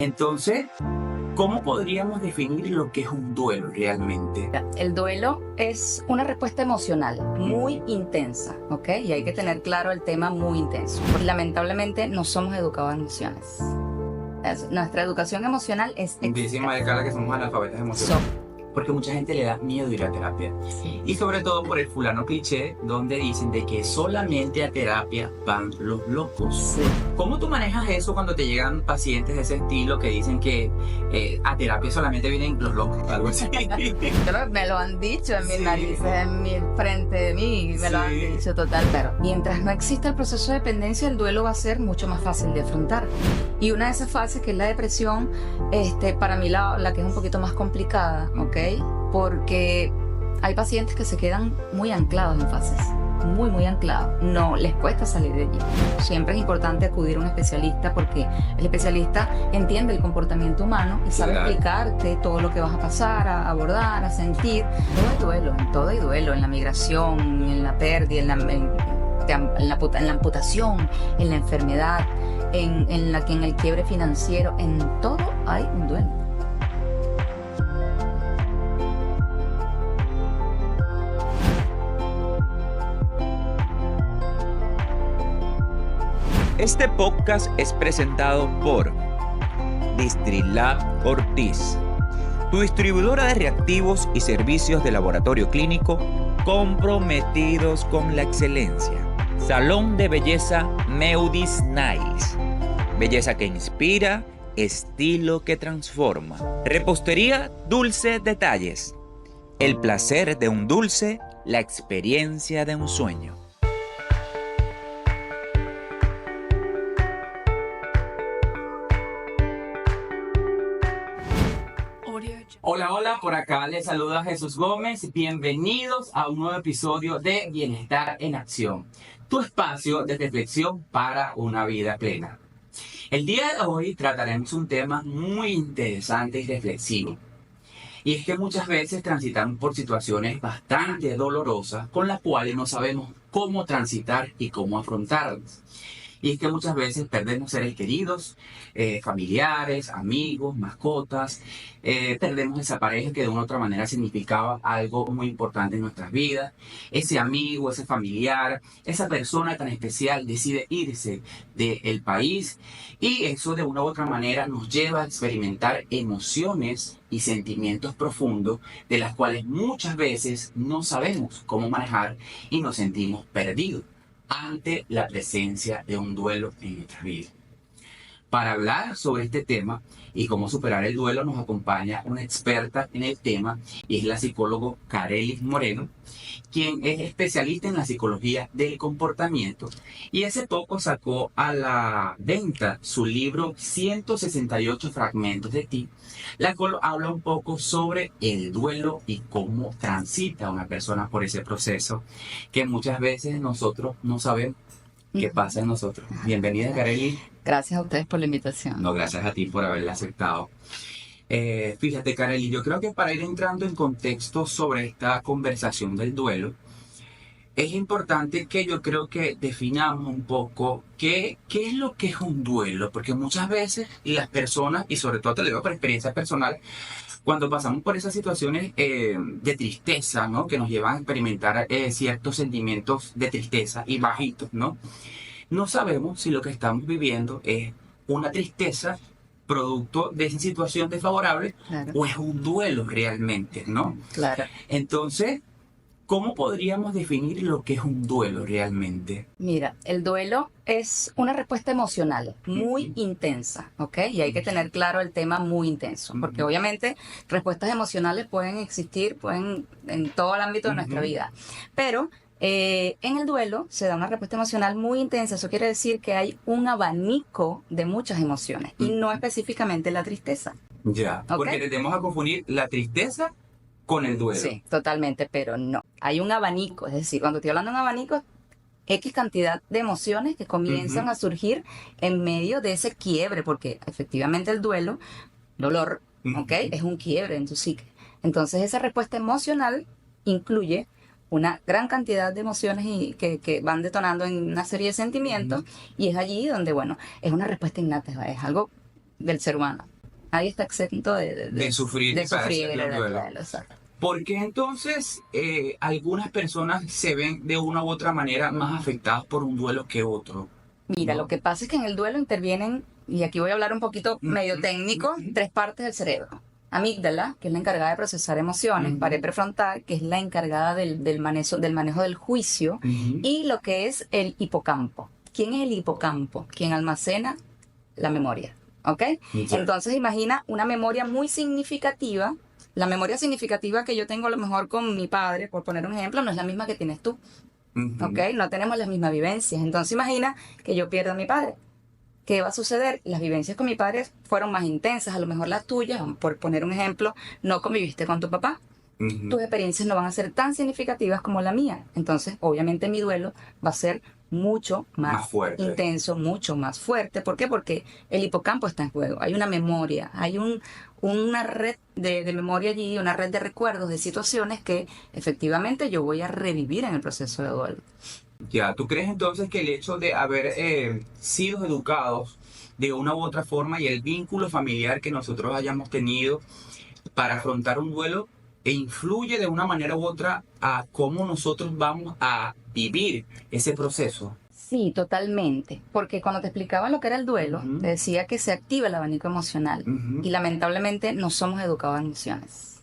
Entonces, ¿cómo podríamos definir lo que es un duelo realmente? El duelo es una respuesta emocional muy intensa, ¿ok? Y hay que tener claro el tema muy intenso. Lamentablemente no somos educados en emociones. Nuestra educación emocional es Dicen Maricala que somos analfabetas emocionales. So- Porque mucha gente le da miedo ir a terapia. Y sobre todo por el fulano cliché, donde dicen de que solamente a terapia van los locos. Sí. ¿Cómo tú manejas eso cuando te llegan pacientes de ese estilo que dicen que a terapia solamente vienen los locos? Algo así. Me lo han dicho en mis Sí. narices, en mi frente de mí, me lo han Sí. dicho total. Pero mientras no exista el proceso de dependencia, el duelo va a ser mucho más fácil de afrontar. Y una de esas fases, que es la depresión, para mí la que es un poquito más complicada, ¿ok? Porque hay pacientes que se quedan muy anclados en fases, muy anclados. No les cuesta salir de allí. Siempre es importante acudir a un especialista porque el especialista entiende el comportamiento humano y sabe Claro. explicarte todo lo que vas a pasar, a abordar, a sentir. Todo hay duelo, en la migración, en la pérdida, en la amputación, en la enfermedad, en el quiebre financiero, en todo hay un duelo. Este podcast es presentado por Distrilab Ortiz, tu distribuidora de reactivos y servicios de laboratorio clínico comprometidos con la excelencia. Salón de belleza Meudis Niles, belleza que inspira, estilo que transforma. Repostería Dulce Detalles, el placer de un dulce, la experiencia de un sueño. Hola, por acá les saluda Jesús Gómez. Bienvenidos a un nuevo episodio de Bienestar en Acción, tu espacio de reflexión para una vida plena. El día de hoy trataremos un tema muy interesante y reflexivo. Y es que muchas veces transitamos por situaciones bastante dolorosas con las cuales no sabemos cómo transitar y cómo afrontarlas. Y es que muchas veces perdemos seres queridos, familiares, amigos, mascotas, perdemos esa pareja que de una u otra manera significaba algo muy importante en nuestras vidas. Ese amigo, ese familiar, esa persona tan especial decide irse del país y eso de una u otra manera nos lleva a experimentar emociones y sentimientos profundos de las cuales muchas veces no sabemos cómo manejar y nos sentimos perdidos ante la presencia de un duelo en nuestra vida. Para hablar sobre este tema y cómo superar el duelo nos acompaña una experta en el tema y es la psicóloga Carelis Moreno, quien es especialista en la psicología del comportamiento y hace poco sacó a la venta su libro 168 fragmentos de ti, la cual habla un poco sobre el duelo y cómo transita una persona por ese proceso que muchas veces nosotros no sabemos qué pasa en nosotros. Bienvenida, Carelis. Gracias a ustedes por la invitación. No, gracias a ti por haberla aceptado. Fíjate, Kareli, yo creo que para ir entrando en contexto sobre esta conversación del duelo, es importante que yo creo que definamos un poco qué es lo que es un duelo, porque muchas veces las personas, y sobre todo te lo digo por experiencia personal, cuando pasamos por esas situaciones de tristeza, ¿no? Que nos llevan a experimentar ciertos sentimientos de tristeza y bajitos, ¿no? No sabemos si lo que estamos viviendo es una tristeza producto de esa situación desfavorable Claro. o es un duelo realmente, ¿no? Claro. Entonces, ¿cómo podríamos definir lo que es un duelo realmente? Mira, el duelo es una respuesta emocional muy intensa, ¿ok? Y hay que tener claro el tema muy intenso, porque obviamente respuestas emocionales pueden existir, en todo el ámbito de nuestra vida, pero en el duelo se da una respuesta emocional muy intensa. Eso quiere decir que hay un abanico de muchas emociones y no específicamente la tristeza. Ya, ¿Ok? porque tendemos a confundir la tristeza con el duelo. Sí, totalmente, pero no. Hay un abanico, es decir, cuando estoy hablando de un abanico, X cantidad de emociones que comienzan a surgir en medio de ese quiebre, porque efectivamente el dolor, ¿ok? Es un quiebre en tu psique. Entonces esa respuesta emocional incluye una gran cantidad de emociones y que van detonando en una serie de sentimientos y es allí donde, bueno, es una respuesta innata, es algo del ser humano. Nadie está exento De sufrir, de y padecer sufrir el el duelo. duelo, exacto. ¿Por qué entonces algunas personas se ven de una u otra manera más afectadas por un duelo que otro? Mira, ¿No? lo que pasa es que en el duelo intervienen, y aquí voy a hablar un poquito medio Ujú, técnico, ujú. 3 partes del cerebro. Amígdala, que es la encargada de procesar emociones, Ujú. pared prefrontal, que es la encargada del manejo del juicio, Ujú. y lo que es el hipocampo. ¿Quién es el hipocampo? Quien almacena la memoria, ¿ok? Ya. Entonces imagina una memoria muy significativa. La memoria significativa que yo tengo a lo mejor con mi padre, por poner un ejemplo, no es la misma que tienes tú. Ujú. ¿Ok? No tenemos las mismas vivencias. Entonces imagina que yo pierdo a mi padre. ¿Qué va a suceder? Las vivencias con mi padre fueron más intensas, a lo mejor las tuyas, por poner un ejemplo, no conviviste con tu papá. Ujú. Tus experiencias no van a ser tan significativas como la mía. Entonces, obviamente mi duelo va a ser mucho Más más fuerte. intenso, mucho más fuerte. ¿Por qué? Porque el hipocampo está en juego. Hay una memoria, hay una red de memoria allí, una red de recuerdos, de situaciones que efectivamente yo voy a revivir en el proceso de duelo. Ya, ¿tú crees entonces que el hecho de haber sido educados de una u otra forma y el vínculo familiar que nosotros hayamos tenido para afrontar un duelo influye de una manera u otra a cómo nosotros vamos a vivir ese proceso? Sí, totalmente. Porque cuando te explicaba lo que era el duelo, Ujú. te decía que se activa el abanico emocional. Ujú. Y lamentablemente no somos educados en emociones.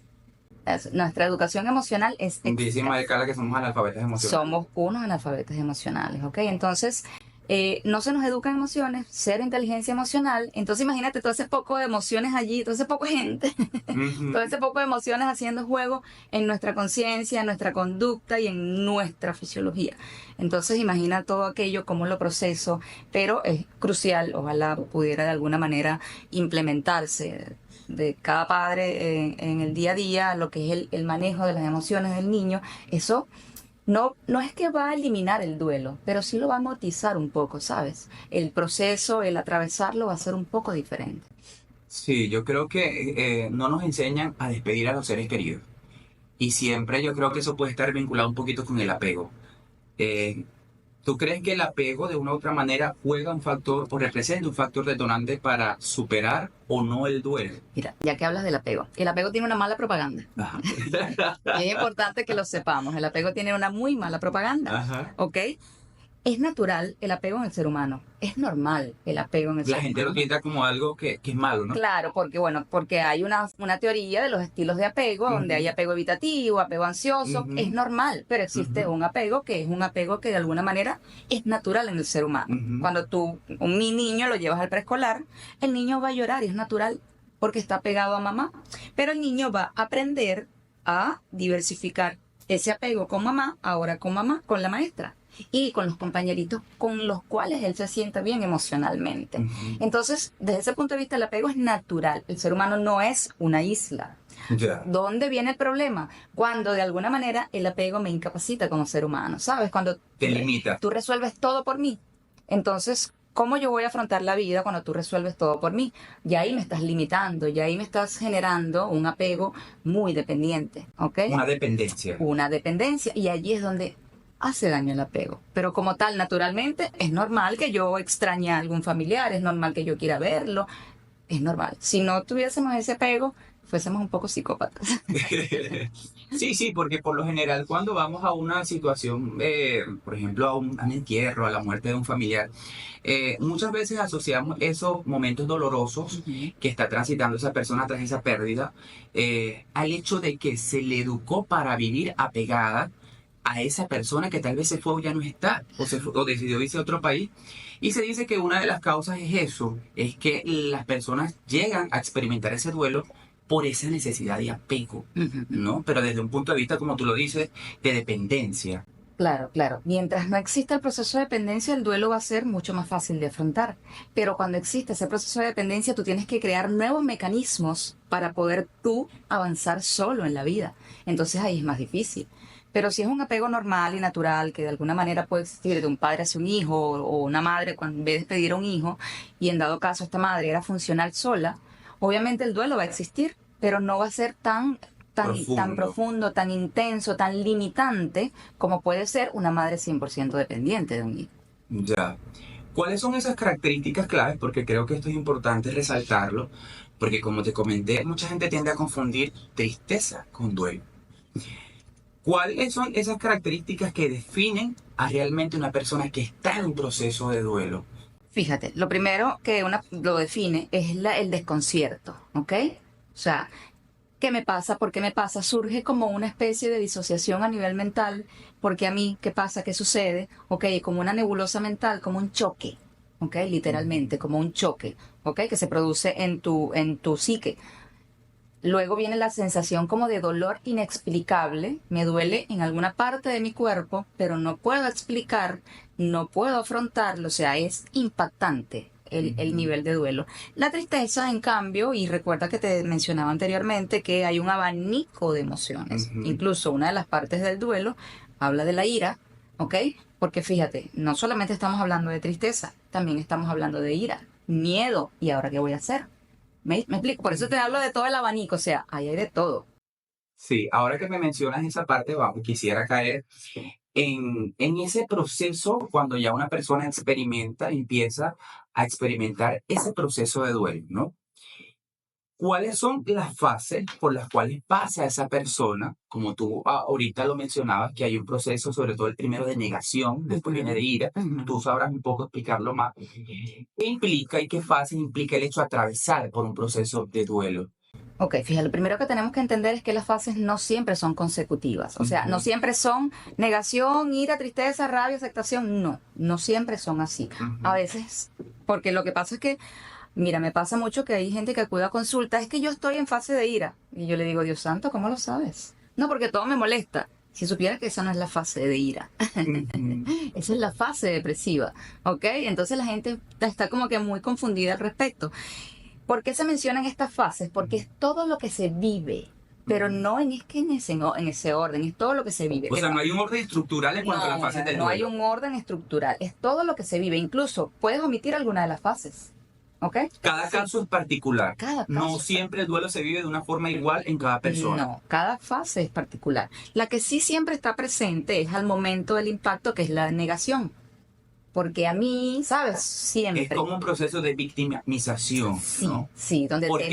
Nuestra educación emocional es Dice escasa. Marcala que somos analfabetas emocionales. Somos unos analfabetos emocionales, ¿ok? Entonces, no se nos educa en emociones, cero inteligencia emocional. Entonces, imagínate todo ese poco de emociones allí, todo ese poco de gente, Ujú. todo ese poco de emociones haciendo juego en nuestra conciencia, en nuestra conducta y en nuestra fisiología. Entonces, imagina todo aquello, cómo lo proceso, pero es crucial, ojalá pudiera de alguna manera implementarse de cada padre en el día a día, lo que es el manejo de las emociones del niño. Eso no es que va a eliminar el duelo, pero sí lo va a amortizar un poco, ¿sabes? El proceso, el atravesarlo va a ser un poco diferente. Sí, yo creo que no nos enseñan a despedir a los seres queridos. Y siempre yo creo que eso puede estar vinculado un poquito con el apego. Eh, ¿Tú crees que el apego de una u otra manera juega un factor o representa un factor detonante para superar o no el duelo? Mira, ya que hablas del apego, el apego tiene una mala propaganda. Ajá. Y es importante que lo sepamos. El apego tiene una muy mala propaganda, Ajá. ¿ok? Es natural el apego en el ser humano. Es normal el apego en el La ser gente lo humano. piensa como algo que es malo, ¿no? Claro, porque hay una teoría de los estilos de apego, donde hay Ujú. apego evitativo, apego ansioso, Ujú. es normal, pero existe Ujú. un apego que es un apego que de alguna manera es natural en el ser humano. Ujú. Cuando un niño lo llevas al preescolar, el niño va a llorar y es natural porque está pegado a mamá, pero el niño va a aprender a diversificar ese apego con mamá, ahora con mamá, con la maestra y con los compañeritos con los cuales él se sienta bien emocionalmente. Ujú. Entonces, desde ese punto de vista, el apego es natural. El ser humano no es una isla. Ya. ¿Dónde viene el problema? Cuando de alguna manera el apego me incapacita como ser humano, ¿sabes? Cuando Te limita. tú resuelves todo por mí. Entonces, ¿cómo yo voy a afrontar la vida cuando tú resuelves todo por mí? Ya ahí me estás limitando, ya ahí me estás generando un apego muy dependiente, ¿ok? Una dependencia. Una dependencia, y allí es donde hace daño el apego. Pero como tal, naturalmente, es normal que yo extrañe a algún familiar, es normal que yo quiera verlo, es normal. Si no tuviésemos ese apego, fuésemos un poco psicópatas. Sí, porque por lo general cuando vamos a una situación, por ejemplo, a un entierro, a la muerte de un familiar, muchas veces asociamos esos momentos dolorosos que está transitando esa persona tras esa pérdida al hecho de que se le educó para vivir apegada a esa persona que tal vez se fue o ya no está, o decidió irse a otro país. Y se dice que una de las causas es eso, es que las personas llegan a experimentar ese duelo por esa necesidad de apego, ¿no? Pero desde un punto de vista, como tú lo dices, de dependencia. Claro, claro. Mientras no exista el proceso de dependencia, el duelo va a ser mucho más fácil de afrontar. Pero cuando existe ese proceso de dependencia, tú tienes que crear nuevos mecanismos para poder tú avanzar solo en la vida. Entonces ahí es más difícil. Pero si es un apego normal y natural, que de alguna manera puede existir de un padre hacia un hijo o una madre cuando ve despedir a un hijo, y en dado caso esta madre era funcional sola, obviamente el duelo va a existir, pero no va a ser tan profundo, tan intenso, tan limitante como puede ser una madre 100% dependiente de un hijo. Ya. ¿Cuáles son esas características claves? Porque creo que esto es importante resaltarlo, porque como te comenté, mucha gente tiende a confundir tristeza con duelo. ¿Cuáles son esas características que definen a realmente una persona que está en un proceso de duelo? Fíjate, lo primero que lo define es el desconcierto, ¿ok? O sea, ¿qué me pasa? ¿Por qué me pasa? Surge como una especie de disociación a nivel mental, porque a mí, ¿qué pasa? ¿Qué sucede? Ok, como una nebulosa mental, como un choque, ok, literalmente, como un choque, ok, que se produce en tu psique. Luego viene la sensación como de dolor inexplicable, me duele en alguna parte de mi cuerpo, pero no puedo explicar, no puedo afrontarlo, o sea, es impactante el nivel de duelo. La tristeza, en cambio, y recuerda que te mencionaba anteriormente que hay un abanico de emociones, incluso una de las partes del duelo habla de la ira, ¿ok? Porque fíjate, no solamente estamos hablando de tristeza, también estamos hablando de ira, miedo, ¿y ahora qué voy a hacer? ¿Me explico? Por eso te hablo de todo el abanico, o sea, ahí hay de todo. Sí, ahora que me mencionas esa parte, vamos, quisiera caer en ese proceso cuando ya una persona empieza a experimentar ese proceso de duelo, ¿no? ¿Cuáles son las fases por las cuales pasa esa persona? Como tú ahorita lo mencionabas, que hay un proceso, sobre todo el primero de negación, después viene de ira. Tú sabrás un poco explicarlo más. ¿Qué implica y qué fase implica el hecho de atravesar por un proceso de duelo? Ok, fíjate, lo primero que tenemos que entender es que las fases no siempre son consecutivas. O sea, no siempre son negación, ira, tristeza, rabia, aceptación. No, no siempre son así. A veces, porque lo que pasa es que, mira, me pasa mucho que hay gente que acude a consulta, es que yo estoy en fase de ira. Y yo le digo, Dios santo, ¿cómo lo sabes? No, porque todo me molesta. Si supiera que esa no es la fase de ira. Esa es la fase depresiva, ¿ok? Entonces la gente está como que muy confundida al respecto. ¿Por qué se mencionan estas fases? Porque es todo lo que se vive, pero no en ese orden, es todo lo que se vive. O sea, no hay un orden estructural en cuanto a las fases del duelo. No hay un orden estructural, es todo lo que se vive. Incluso puedes omitir alguna de las fases, ¿ok? Cada caso es particular. Cada caso no siempre el duelo se vive de una forma igual en cada persona. No, cada fase es particular. La que sí siempre está presente es al momento del impacto, que es la negación. Porque a mí, ¿sabes? Siempre. Es como un proceso de victimización, Sí, ¿no? sí, donde te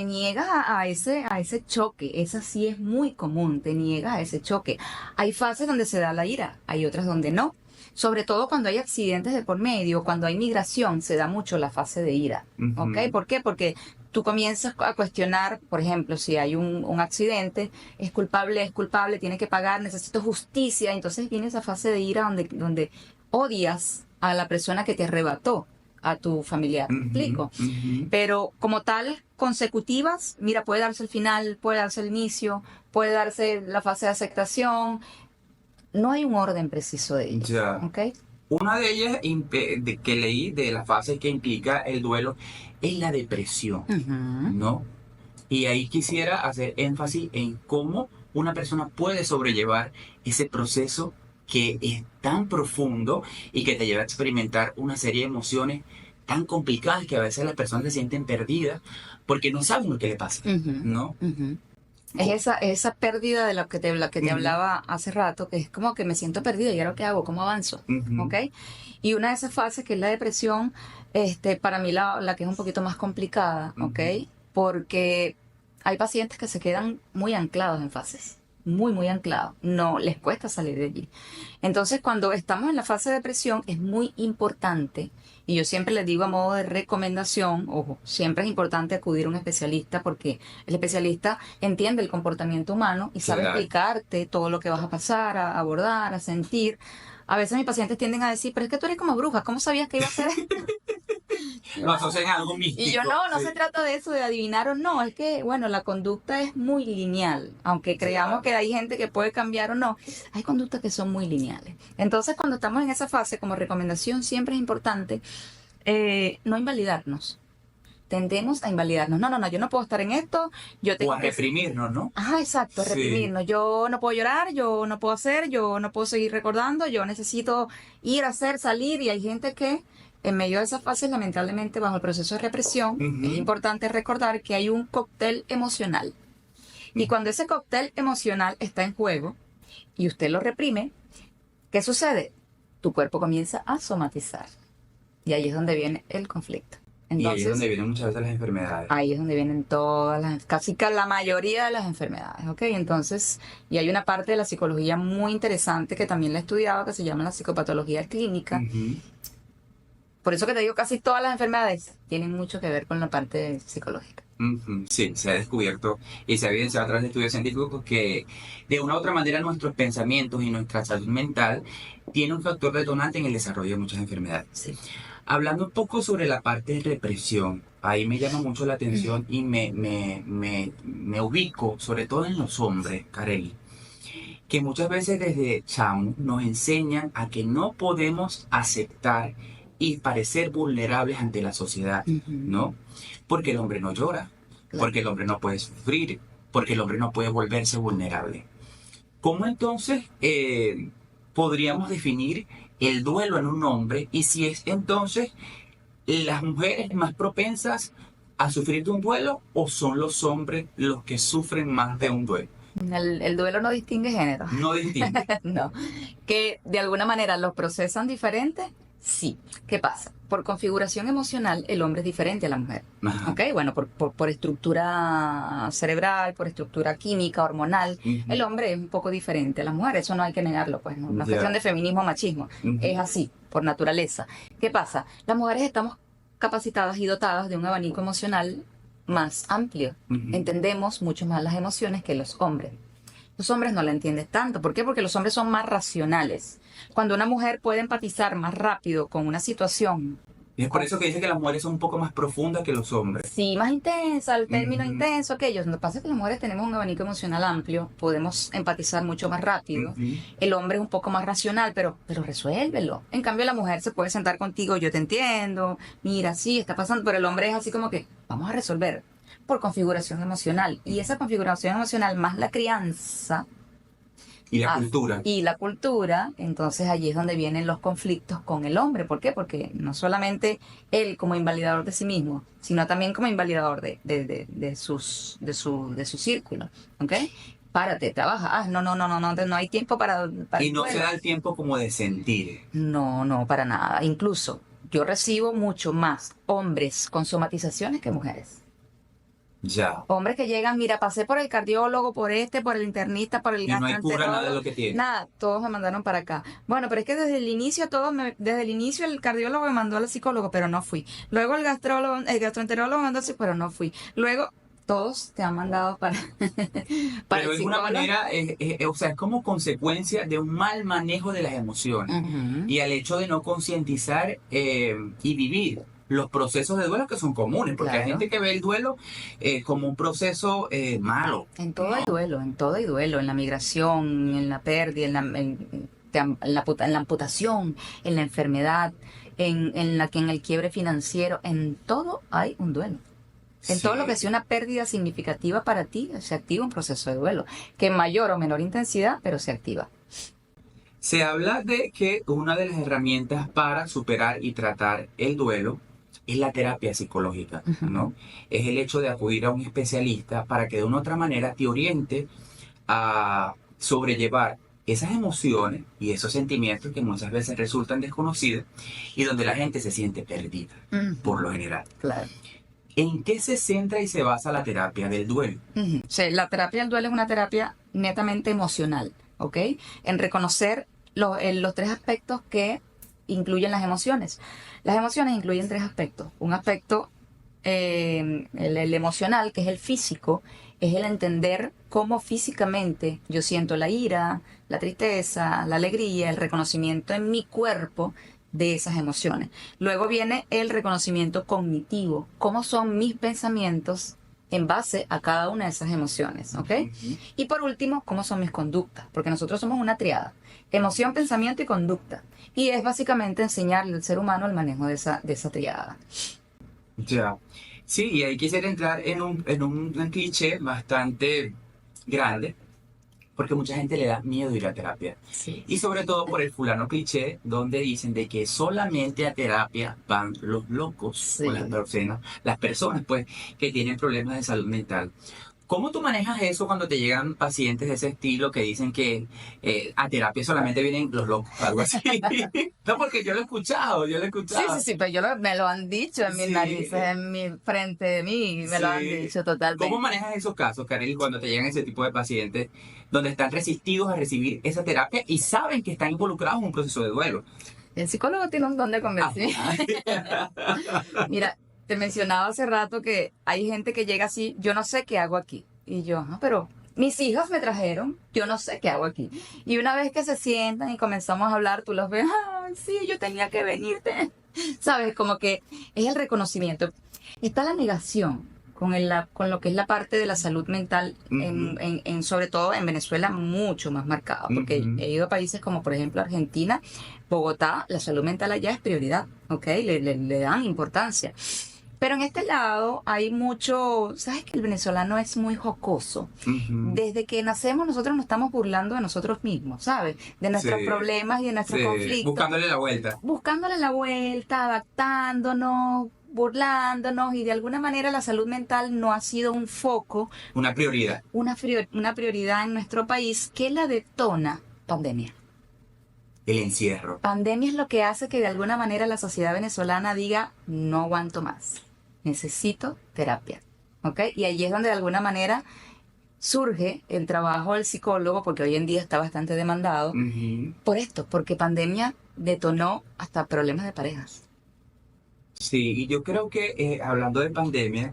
niegas a ese choque. Esa sí es muy común, te niegas a ese choque. Hay fases donde se da la ira, hay otras donde no. Sobre todo cuando hay accidentes de por medio, cuando hay migración, se da mucho la fase de ira. ¿Ok? ¿Por qué? Porque tú comienzas a cuestionar, por ejemplo, si hay un accidente, es culpable, tiene que pagar, necesito justicia. Entonces viene esa fase de ira donde odias a la persona que te arrebató a tu familiar, ¿me explico? Pero como tal, consecutivas, mira, puede darse el final, puede darse el inicio, puede darse la fase de aceptación. No hay un orden preciso de ellas, Ya. ¿ok? Una de ellas que leí de las fases que implica el duelo es la depresión, ¿no? Y ahí quisiera hacer énfasis en cómo una persona puede sobrellevar ese proceso que es tan profundo y que te lleva a experimentar una serie de emociones tan complicadas que a veces las personas se sienten perdidas porque no saben lo que le pasa, ¿no? Es esa pérdida de la que te hablaba hace rato, que es como que me siento perdida y ahora qué hago, cómo avanzo, ¿ok? Y una de esas fases que es la depresión, para mí la que es un poquito más complicada, ¿ok? Porque hay pacientes que se quedan muy anclados en fases. Muy anclados, no les cuesta salir de allí. Entonces, cuando estamos en la fase de depresión, es muy importante, y yo siempre les digo a modo de recomendación, ojo, siempre es importante acudir a un especialista porque el especialista entiende el comportamiento humano y sabe explicarte todo lo que vas a pasar, a abordar, a sentir. A veces mis pacientes tienden a decir, pero es que tú eres como bruja, ¿cómo sabías que iba a ser esto? Lo asocian a algo místico. Y yo no se trata de eso, de adivinar o no, es que, bueno, la conducta es muy lineal, aunque creamos que hay gente que puede cambiar o no, hay conductas que son muy lineales. Entonces, cuando estamos en esa fase, como recomendación, siempre es importante no invalidarnos. Tendemos a invalidarnos. No, yo no puedo estar en esto, yo tengo o a reprimirnos, ¿no? Ajá, exacto, reprimirnos. Yo no puedo llorar, yo no puedo hacer, yo no puedo seguir recordando, yo necesito ir a hacer, salir, y hay gente que en medio de esa fase, lamentablemente, bajo el proceso de represión, es importante recordar que hay un cóctel emocional. Y cuando ese cóctel emocional está en juego y usted lo reprime, ¿qué sucede? Tu cuerpo comienza a somatizar. Y ahí es donde viene el conflicto. Y ahí es Entonces, donde vienen muchas veces las enfermedades. ahí es donde vienen casi que la mayoría de las enfermedades, ¿ok? Entonces, y hay una parte de la psicología muy interesante que también la he estudiado, que se llama la psicopatología clínica. Ujú. Por eso que te digo, casi todas las enfermedades tienen mucho que ver con la parte psicológica. Ujú. Sí, se ha descubierto y se ha evidenciado a través de estudios científicos que de una u otra manera nuestros pensamientos y nuestra salud mental tiene un factor detonante en el desarrollo de muchas enfermedades. Sí. Hablando un poco sobre la parte de represión, ahí me llama mucho la atención y me ubico, sobre todo en los hombres, Kareli, que muchas veces desde chamos nos enseñan a que no podemos aceptar y parecer vulnerables ante la sociedad, Ujú. ¿no? Porque el hombre no llora, Claro. porque el hombre no puede sufrir, porque el hombre no puede volverse vulnerable. ¿Cómo entonces podríamos definir el duelo en un hombre y si es entonces las mujeres más propensas a sufrir de un duelo o son los hombres los que sufren más de un duelo? El duelo no distingue género. No distingue. No. Que de alguna manera los procesan diferentes, sí. ¿Qué pasa? Por configuración emocional, el hombre es diferente a la mujer. Ajá. ¿Ok? Bueno, por estructura cerebral, por estructura química, hormonal, Ujú. el hombre es un poco diferente a la mujer. Eso no hay que negarlo, pues. No es una Ya. cuestión de feminismo o machismo. Ujú. Es así, por naturaleza. ¿Qué pasa? Las mujeres estamos capacitadas y dotadas de un abanico emocional más amplio. Ujú. Entendemos mucho más las emociones que los hombres. Los hombres no la entienden tanto. ¿Por qué? Porque los hombres son más racionales. Cuando una mujer puede empatizar más rápido con una situación, Y es por eso que dice que las mujeres son un poco más profundas que los hombres. sí, más intensa, el término Ujú. intenso, aquello. Lo que pasa es que las mujeres tenemos un abanico emocional amplio, podemos empatizar mucho más rápido. Ujú. El hombre es un poco más racional, pero resuélvelo. En cambio, la mujer se puede sentar contigo, yo te entiendo, mira, sí, está pasando, pero el hombre es así como que, vamos a resolver por configuración emocional. Y esa configuración emocional más la crianza Y la Ah, cultura. y la cultura, entonces allí es donde vienen los conflictos con el hombre. ¿Por qué? Porque no solamente él como invalidador de sí mismo, sino también como invalidador de su círculo. ¿Ok? Párate, trabaja. No hay tiempo para Y el no se duelo. da el tiempo como de sentir. No, para nada. Incluso yo recibo mucho más hombres con somatizaciones que mujeres. Ya. Hombres que llegan, mira, pasé por el cardiólogo, por el internista, por el Y no hay cura nada de gastroenterólogo. lo que tiene. Nada, todos me mandaron para acá. Bueno, pero es que desde el inicio el cardiólogo me mandó al psicólogo, pero no fui. Luego el gastroenterólogo me mandó al psicólogo, pero no fui. Luego todos te han mandado para Pero el es una psicólogo. manera, o sea, es como consecuencia de un mal manejo de las emociones. Ujú. Y al hecho de no concientizar y vivir los procesos de duelo que son comunes, porque hay Claro. gente que ve el duelo como un proceso malo. En todo hay duelo, en la migración, en la pérdida, en la amputación, en la enfermedad, en el quiebre financiero, en todo hay un duelo. En todo Sí. lo que sea una pérdida significativa para ti, se activa un proceso de duelo, que en mayor o menor intensidad, pero se activa. Se habla de que una de las herramientas para superar y tratar el duelo es la terapia psicológica, ¿no? Es el hecho de acudir a un especialista para que de una u otra manera te oriente a sobrellevar esas emociones y esos sentimientos que muchas veces resultan desconocidos y donde la gente se siente perdida, por lo general. Claro. ¿En qué se centra y se basa la terapia del duelo? Ujú. O sea, la terapia del duelo es una terapia netamente emocional, ¿ok? En reconocer los tres aspectos que incluyen las emociones. Las emociones incluyen tres aspectos. Un aspecto, el emocional, que es el físico, es el entender cómo físicamente yo siento la ira, la tristeza, la alegría, el reconocimiento en mi cuerpo de esas emociones. Luego viene el reconocimiento cognitivo, cómo son mis pensamientos en base a cada una de esas emociones, ¿ok? Y por último, cómo son mis conductas, porque nosotros somos una triada, emoción, pensamiento y conducta. Y es básicamente enseñarle al ser humano el manejo de esa triada. Ya. Sí, y ahí quisiera entrar en un cliché bastante grande, porque mucha gente le da miedo ir a terapia. Sí. Y sobre todo por el fulano cliché, donde dicen de que solamente a terapia van los locos, Sí. o las personas pues, que tienen problemas de salud mental. ¿Cómo tú manejas eso cuando te llegan pacientes de ese estilo que dicen que a terapia solamente vienen los locos, algo así? No, porque yo lo he escuchado, Sí, pero me lo han dicho en mis Sí. narices, en mi frente de mí, me lo han Sí. dicho totalmente. ¿Cómo manejas esos casos, Kareli, cuando te llegan ese tipo de pacientes donde están resistidos a recibir esa terapia y saben que están involucrados en un proceso de duelo? El psicólogo tiene un don de convencer. Mira, te mencionaba hace rato que hay gente que llega así, yo no sé qué hago aquí. Y yo, pero mis hijas me trajeron, yo no sé qué hago aquí. Y una vez que se sientan y comenzamos a hablar, tú los ves, sí, yo tenía que venirte. ¿Sabes? Como que es el reconocimiento. Está la negación con lo que es la parte de la salud mental, sobre todo en Venezuela, mucho más marcada. Porque he ido a países como, por ejemplo, Argentina, Bogotá, la salud mental allá es prioridad, ¿ok? Le dan importancia. Pero en este lado hay mucho, ¿sabes que el venezolano es muy jocoso? Desde que nacemos nosotros nos estamos burlando de nosotros mismos, ¿sabes? De nuestros problemas y de nuestros conflictos. Buscándole la vuelta. Buscándole la vuelta, adaptándonos, burlándonos, y de alguna manera la salud mental no ha sido un foco, Una prioridad. una prioridad en nuestro país. ¿Qué la detona? Pandemia. El encierro. Pandemia es lo que hace que de alguna manera la sociedad venezolana diga, no aguanto más, necesito terapia, ¿ok? Y allí es donde de alguna manera surge el trabajo del psicólogo, porque hoy en día está bastante demandado, por esto, porque pandemia detonó hasta problemas de parejas. Sí, y yo creo que hablando de pandemia,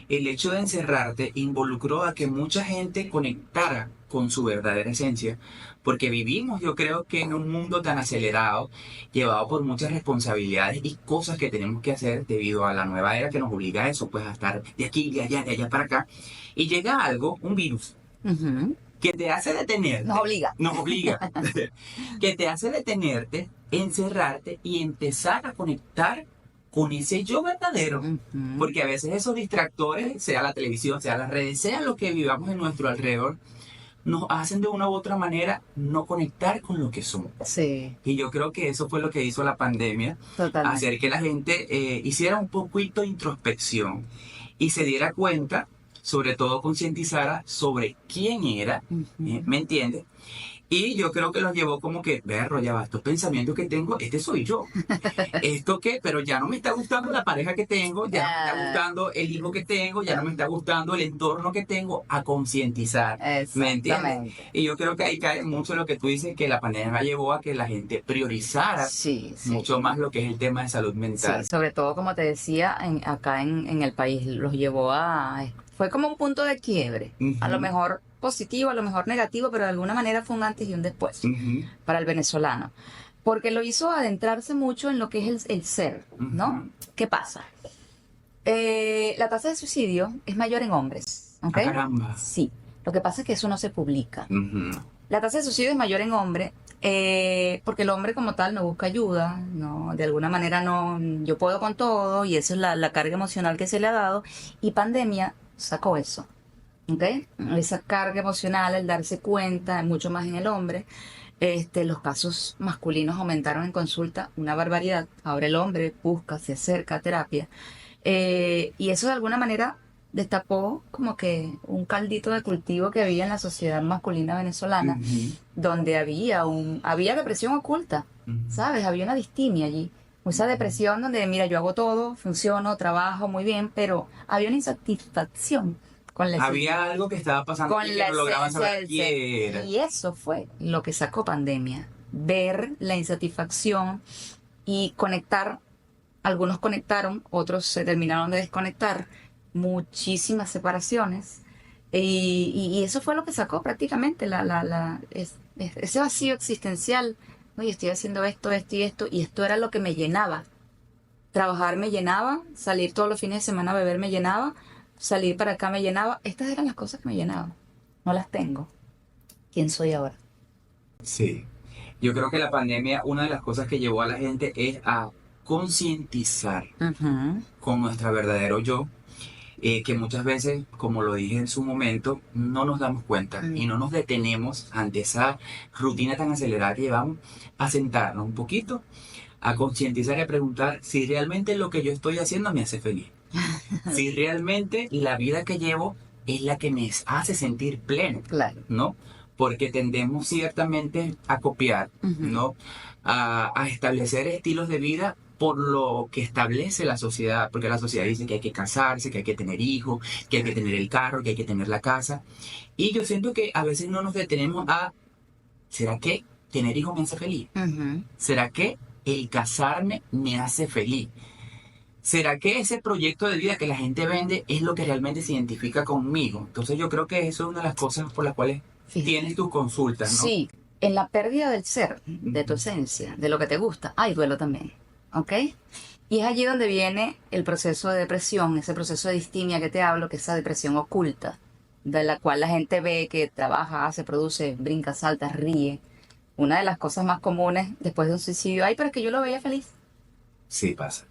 el hecho de encerrarte involucró a que mucha gente conectara con su verdadera esencia, porque vivimos, yo creo que en un mundo tan acelerado, llevado por muchas responsabilidades y cosas que tenemos que hacer debido a la nueva era que nos obliga a eso, pues a estar de aquí, de allá para acá, y llega algo, un virus, que te hace detenerte. Nos obliga. Que te hace detenerte, encerrarte y empezar a conectar con ese yo verdadero. Porque a veces esos distractores, sea la televisión, sea las redes, sea lo que vivamos en nuestro alrededor, nos hacen de una u otra manera no conectar con lo que somos. Sí. Y yo creo que eso fue lo que hizo la pandemia. Totalmente. Hacer que la gente hiciera un poquito de introspección y se diera cuenta, sobre todo concientizara sobre quién era, ¿me entiendes? Y yo creo que los llevó como que, berro, ya va, estos pensamientos que tengo, este soy yo. ¿Esto qué? Pero ya no me está gustando la pareja que tengo, ya no me está gustando el hijo que tengo, ya no me está gustando el entorno que tengo, a concientizar. ¿Me entiendes? Y yo creo que ahí cae mucho lo que tú dices, que la pandemia llevó a que la gente priorizara mucho más lo que es el tema de salud mental. Sí, sobre todo, como te decía, acá en el país, los llevó fue como un punto de quiebre. A lo mejor positivo, a lo mejor negativo, pero de alguna manera fue un antes y un después para el venezolano, porque lo hizo adentrarse mucho en lo que es el ser, ¿no? ¿Qué pasa? La tasa de suicidio es mayor en hombres, ¿ok? ¡Ah, caramba! Sí, lo que pasa es que eso no se publica. La tasa de suicidio es mayor en hombres porque el hombre como tal no busca ayuda, no, de alguna manera no, yo puedo con todo, y esa es la carga emocional que se le ha dado, y pandemia sacó eso. ¿Okay? Esa carga emocional, el darse cuenta, mucho más en el hombre. Los casos masculinos aumentaron en consulta una barbaridad. Ahora el hombre busca, se acerca a terapia. Y eso de alguna manera destapó como que un caldito de cultivo que había en la sociedad masculina venezolana, donde había depresión oculta, ¿sabes? Había una distimia allí. Esa depresión donde, mira, yo hago todo, funciono, trabajo muy bien, pero había una insatisfacción. Había algo que estaba pasando con y que no lograban saber quién era. Y eso fue lo que sacó pandemia. Ver la insatisfacción y conectar. Algunos conectaron, otros se terminaron de desconectar. Muchísimas separaciones. Y eso fue lo que sacó prácticamente ese vacío existencial. Oye, estoy haciendo esto y esto era lo que me llenaba. Trabajar me llenaba, salir todos los fines de semana a beber me llenaba, salir para acá me llenaba. Estas eran las cosas que me llenaban. No las tengo. ¿Quién soy ahora? Sí. Yo creo que la pandemia, una de las cosas que llevó a la gente es a concientizar con nuestro verdadero yo, que muchas veces, como lo dije en su momento, no nos damos cuenta y no nos detenemos ante esa rutina tan acelerada que llevamos, a sentarnos un poquito, a concientizar y a preguntar si realmente lo que yo estoy haciendo me hace feliz. Si realmente la vida que llevo es la que me hace sentir pleno, Claro. ¿no? Porque tendemos ciertamente a copiar, ¿no? A establecer estilos de vida por lo que establece la sociedad, porque la sociedad dice que hay que casarse, que hay que tener hijos, que hay que tener el carro, que hay que tener la casa. Y yo siento que a veces no nos detenemos a, ¿será que tener hijos me hace feliz? Ujú. ¿Será que el casarme me hace feliz? ¿Será que ese proyecto de vida que la gente vende es lo que realmente se identifica conmigo? Entonces yo creo que eso es una de las cosas por las cuales Fíjate. tienes tus consultas, ¿no? Sí, en la pérdida del ser, de tu esencia, de lo que te gusta, hay duelo también, ¿ok? Y es allí donde viene el proceso de depresión, ese proceso de distimia que te hablo, que es esa depresión oculta, de la cual la gente ve que trabaja, hace, produce, brinca, salta, ríe. Una de las cosas más comunes después de un suicidio, ay, pero es que yo lo veía feliz. Sí, pasa.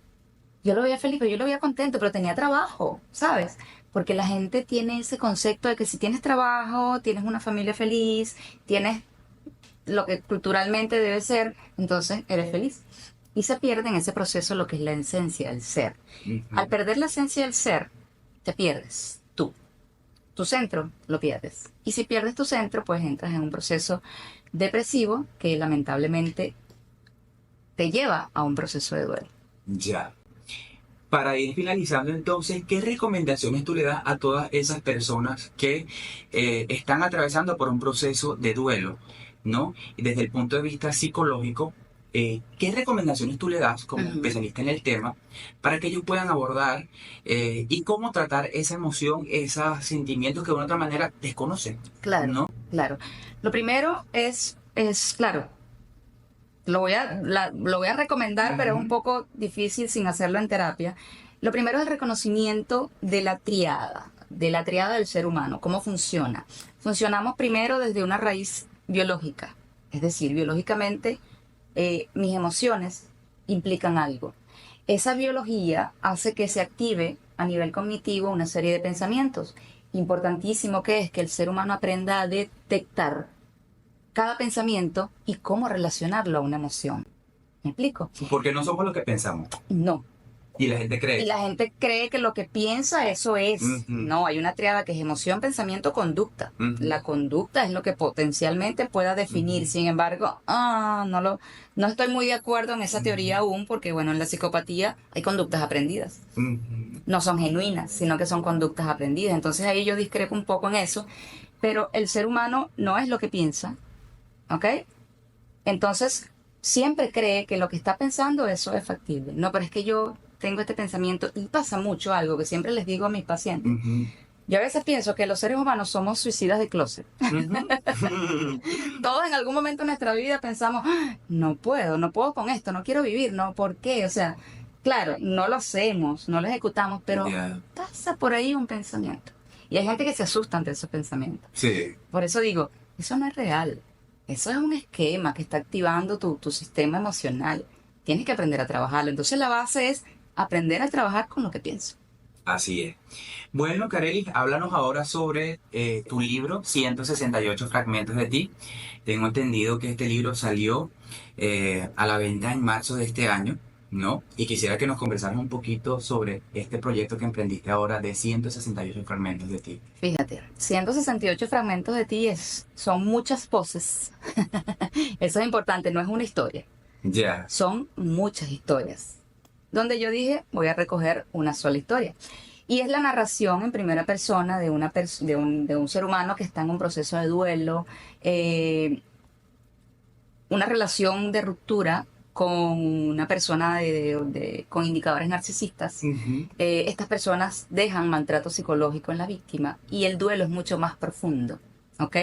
Yo lo veía feliz, pero yo lo veía contento, pero tenía trabajo, ¿sabes? Porque la gente tiene ese concepto de que si tienes trabajo, tienes una familia feliz, tienes lo que culturalmente debe ser, entonces eres feliz. Y se pierde en ese proceso lo que es la esencia del ser. Al perder la esencia del ser, te pierdes tú. Tu centro lo pierdes. Y si pierdes tu centro, pues entras en un proceso depresivo que lamentablemente te lleva a un proceso de duelo. Ya. Para ir finalizando entonces, ¿qué recomendaciones tú le das a todas esas personas que están atravesando por un proceso de duelo, ¿no? Y desde el punto de vista psicológico, ¿qué recomendaciones tú le das como especialista en el tema para que ellos puedan abordar y cómo tratar esa emoción, esos sentimientos que de una otra manera desconocen? Claro, ¿no? claro. Lo primero es claro, lo voy a recomendar, pero es un poco difícil sin hacerlo en terapia. Lo primero es el reconocimiento de la triada del ser humano, cómo funciona. Funcionamos primero desde una raíz biológica, es decir, biológicamente mis emociones implican algo. Esa biología hace que se active a nivel cognitivo una serie de pensamientos. Importantísimo que es que el ser humano aprenda a detectar cada pensamiento y cómo relacionarlo a una emoción. ¿Me explico? Porque no somos lo que pensamos. No. Y la gente cree. Y la gente cree que lo que piensa, eso es. No, hay una triada que es emoción, pensamiento, conducta. La conducta es lo que potencialmente pueda definir. Sin embargo, no estoy muy de acuerdo en esa teoría aún, porque bueno, en la psicopatía hay conductas aprendidas. No son genuinas, sino que son conductas aprendidas. Entonces ahí yo discrepo un poco en eso. Pero el ser humano no es lo que piensa, ¿ok? Entonces, siempre cree que lo que está pensando, eso es factible. No, pero es que yo tengo este pensamiento y pasa mucho algo que siempre les digo a mis pacientes. Yo a veces pienso que los seres humanos somos suicidas de closet. Todos en algún momento de nuestra vida pensamos, no puedo con esto, no quiero vivir, ¿no? ¿Por qué? O sea, claro, no lo hacemos, no lo ejecutamos, pero pasa por ahí un pensamiento. Y hay gente que se asusta ante esos pensamientos. Sí. Por eso digo, eso no es real. Eso es un esquema que está activando tu sistema emocional. Tienes que aprender a trabajarlo. Entonces la base es aprender a trabajar con lo que pienso. Así es. Bueno, Karely, háblanos ahora sobre tu libro, 168 fragmentos de ti. Tengo entendido que este libro salió a la venta en marzo de este año, ¿no? Y quisiera que nos conversaras un poquito sobre este proyecto que emprendiste ahora de 168 fragmentos de ti. Fíjate, 168 fragmentos de ti son muchas voces. Eso es importante, no es una historia. Ya. Son muchas historias. Donde yo dije, voy a recoger una sola historia. Y es la narración en primera persona de un ser humano que está en un proceso de duelo, una relación de ruptura con una persona con indicadores narcisistas. Estas personas dejan maltrato psicológico en la víctima y el duelo es mucho más profundo. ¿Ok?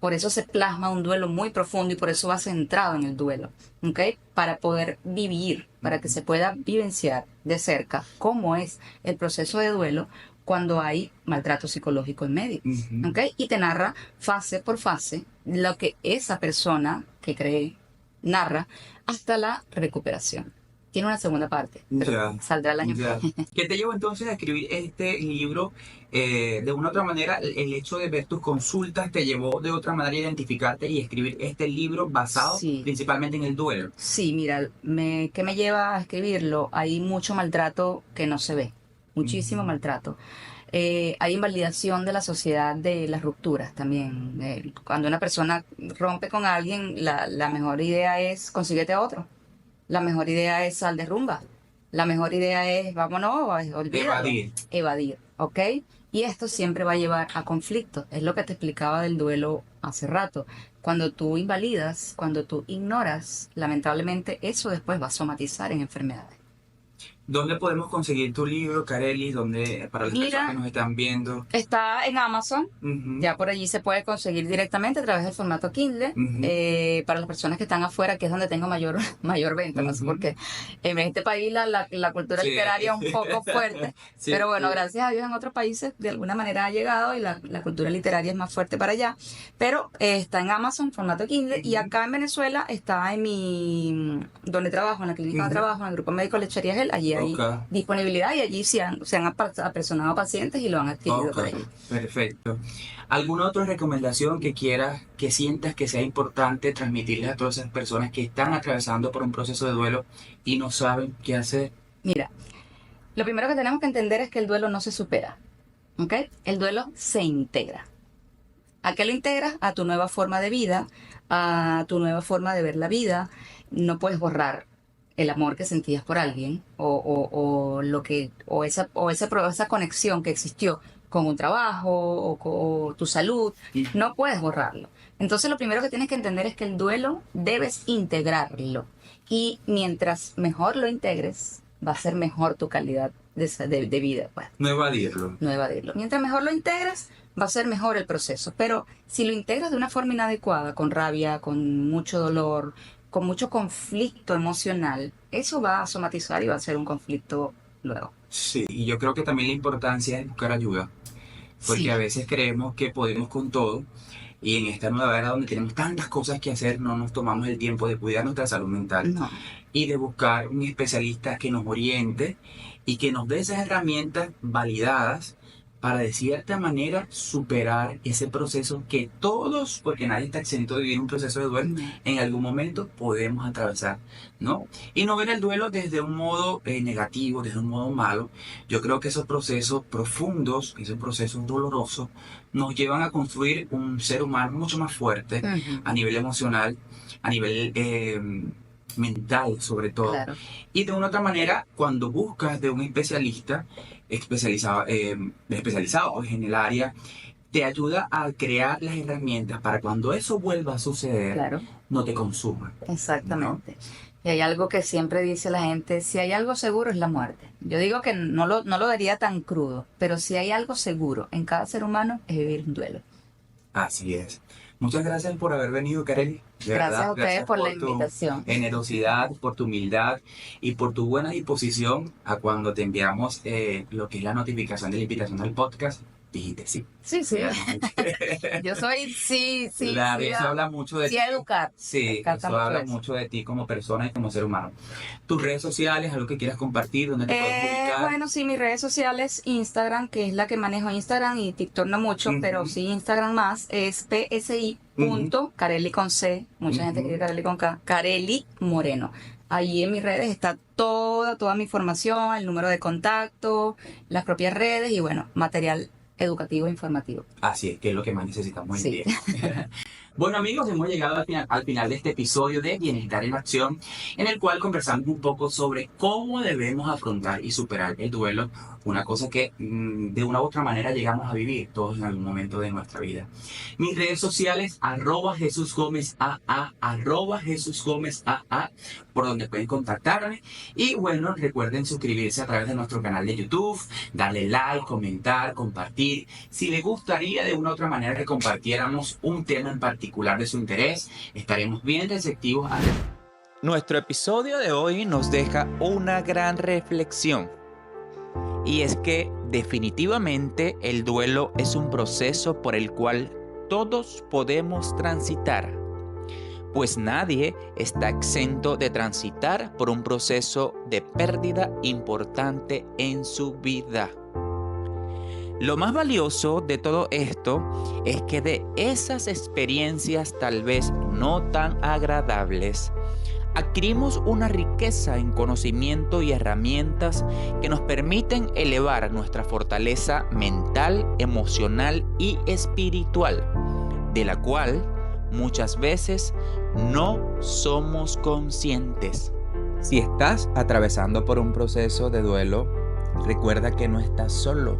Por eso se plasma un duelo muy profundo y por eso va centrado en el duelo. ¿Ok? Para poder vivir, para que se pueda vivenciar de cerca cómo es el proceso de duelo cuando hay maltrato psicológico en medio. ¿Ok? Y te narra fase por fase lo que esa persona que cree narra hasta la recuperación. Tiene una segunda parte, pero saldrá el año. ¿Qué te llevó entonces a escribir este libro? De una u otra manera, el hecho de ver tus consultas te llevó de otra manera a identificarte y escribir este libro basado principalmente en el duelo. Sí, mira, ¿qué me lleva a escribirlo? Hay mucho maltrato que no se ve, muchísimo maltrato. Hay invalidación de la sociedad de las rupturas también. Cuando una persona rompe con alguien, la mejor idea es consíguete a otro. La mejor idea es sal de rumba. La mejor idea es vámonos, olvídalo. Evadir, ¿ok? Y esto siempre va a llevar a conflictos. Es lo que te explicaba del duelo hace rato. Cuando tú invalidas, cuando tú ignoras, lamentablemente eso después va a somatizar en enfermedades. ¿Dónde podemos conseguir tu libro, Karely? ¿Dónde, para las personas que nos están viendo? Está en Amazon. Ya por allí se puede conseguir directamente a través del formato Kindle. Para las personas que están afuera, que es donde tengo mayor venta, no sé por qué. En este país la cultura literaria es un poco fuerte. Pero bueno, gracias a Dios en otros países de alguna manera ha llegado y la cultura literaria es más fuerte para allá. Pero está en Amazon, formato Kindle. Y acá en Venezuela está en donde trabajo, en la clínica donde trabajo, en el grupo médico Lechería Gel. Allí hay disponibilidad y allí se han apersonado pacientes y lo han adquirido por ahí. Perfecto. ¿Alguna otra recomendación que quieras, que sientas que sea importante transmitirles a todas esas personas que están atravesando por un proceso de duelo y no saben qué hacer? Mira, lo primero que tenemos que entender es que el duelo no se supera, ¿ok? El duelo se integra. ¿A qué lo integras? A tu nueva forma de vida, a tu nueva forma de ver la vida. No puedes borrar el amor que sentías por alguien o esa conexión que existió con un trabajo o tu salud, no puedes borrarlo. Entonces lo primero que tienes que entender es que el duelo debes integrarlo y mientras mejor lo integres, va a ser mejor tu calidad de vida. Pues. No evadirlo. Mientras mejor lo integres, va a ser mejor el proceso. Pero si lo integras de una forma inadecuada, con rabia, con mucho dolor, con mucho conflicto emocional, eso va a somatizar y va a ser un conflicto luego. Sí, y yo creo que también la importancia es buscar ayuda, porque a veces creemos que podemos con todo y en esta nueva era donde tenemos tantas cosas que hacer no nos tomamos el tiempo de cuidar nuestra salud mental y de buscar un especialista que nos oriente y que nos dé esas herramientas validadas para de cierta manera superar ese proceso que todos, porque nadie está exento de vivir un proceso de duelo, en algún momento podemos atravesar, ¿no? Y no ver el duelo desde un modo negativo, desde un modo malo. Yo creo que esos procesos profundos, esos procesos dolorosos, nos llevan a construir un ser humano mucho más fuerte a nivel emocional, a nivel mental sobre todo. Claro. Y de una otra manera, cuando buscas de un especialista especializado en el área, te ayuda a crear las herramientas para cuando eso vuelva a suceder, no te consuma. Exactamente. ¿No? Y hay algo que siempre dice la gente, si hay algo seguro es la muerte. Yo digo que no lo diría tan crudo, pero si hay algo seguro en cada ser humano es vivir un duelo. Así es. Muchas gracias por haber venido, Karely. Gracias a ustedes por la invitación. Tu generosidad, por tu humildad y por tu buena disposición a cuando te enviamos lo que es la notificación de la invitación al podcast. Dijiste sí. Sí. Yo soy sí. Claro, eso habla mucho de ti. Sí, educar. Sí, eso habla mucho de ti como persona y como ser humano. Tus redes sociales, algo que quieras compartir, ¿dónde te puedes publicar? Bueno, sí, mis redes sociales, Instagram, que es la que manejo Instagram y TikTok no mucho, pero sí Instagram más, es psi.Karely con C, mucha gente quiere Karely con K, Karely Moreno. Allí en mis redes está toda mi información, el número de contacto, las propias redes y bueno, material educativo e informativo. Así es, que es lo que más necesitamos hoy en día. Bueno amigos, hemos llegado al final de este episodio de Bienestar en Acción, en el cual conversamos un poco sobre cómo debemos afrontar y superar el duelo, una cosa que de una u otra manera llegamos a vivir todos en algún momento de nuestra vida. Mis redes sociales, @JesusGómezAA, @JesusGómezAA, por donde pueden contactarme. Y bueno, recuerden suscribirse a través de nuestro canal de YouTube, darle like, comentar, compartir. Si les gustaría de una u otra manera que compartiéramos un tema en particular de su interés, estaremos bien receptivos a... Nuestro episodio de hoy nos deja una gran reflexión. Y es que definitivamente el duelo es un proceso por el cual todos podemos transitar, pues nadie está exento de transitar por un proceso de pérdida importante en su vida. Lo más valioso de todo esto es que de esas experiencias tal vez no tan agradables, adquirimos una riqueza en conocimiento y herramientas que nos permiten elevar nuestra fortaleza mental, emocional y espiritual, de la cual muchas veces no somos conscientes. Si estás atravesando por un proceso de duelo, recuerda que no estás solo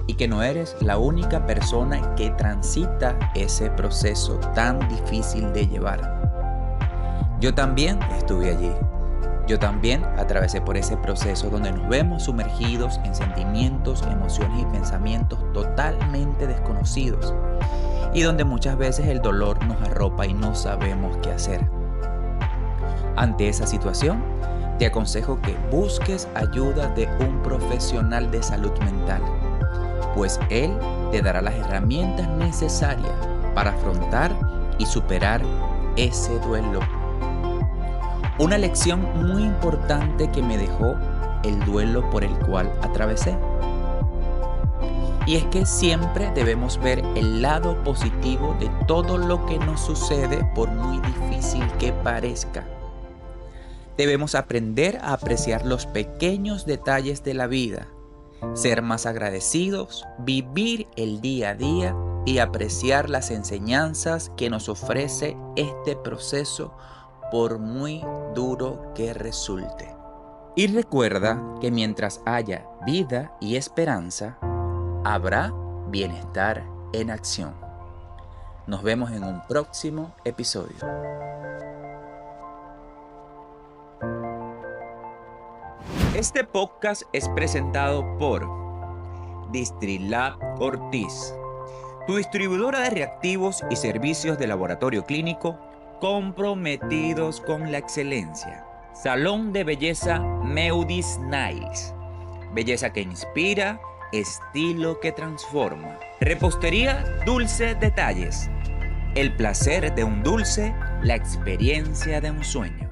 y que no eres la única persona que transita ese proceso tan difícil de llevar. Yo también estuve allí. Yo también atravesé por ese proceso donde nos vemos sumergidos en sentimientos, emociones y pensamientos totalmente desconocidos y donde muchas veces el dolor nos arropa y no sabemos qué hacer. Ante esa situación, te aconsejo que busques ayuda de un profesional de salud mental, pues él te dará las herramientas necesarias para afrontar y superar ese duelo. Una lección muy importante que me dejó el duelo por el cual atravesé. Y es que siempre debemos ver el lado positivo de todo lo que nos sucede, por muy difícil que parezca. Debemos aprender a apreciar los pequeños detalles de la vida, ser más agradecidos, vivir el día a día y apreciar las enseñanzas que nos ofrece este proceso, por muy duro que resulte. Y recuerda que mientras haya vida y esperanza, habrá bienestar en acción. Nos vemos en un próximo episodio. Este podcast es presentado por Distrilab Ortiz, tu distribuidora de reactivos y servicios de laboratorio clínico comprometidos con la excelencia. Salón de belleza Meudis Nails, belleza que inspira, estilo que transforma. Repostería Dulce Detalles, el placer de un dulce, la experiencia de un sueño.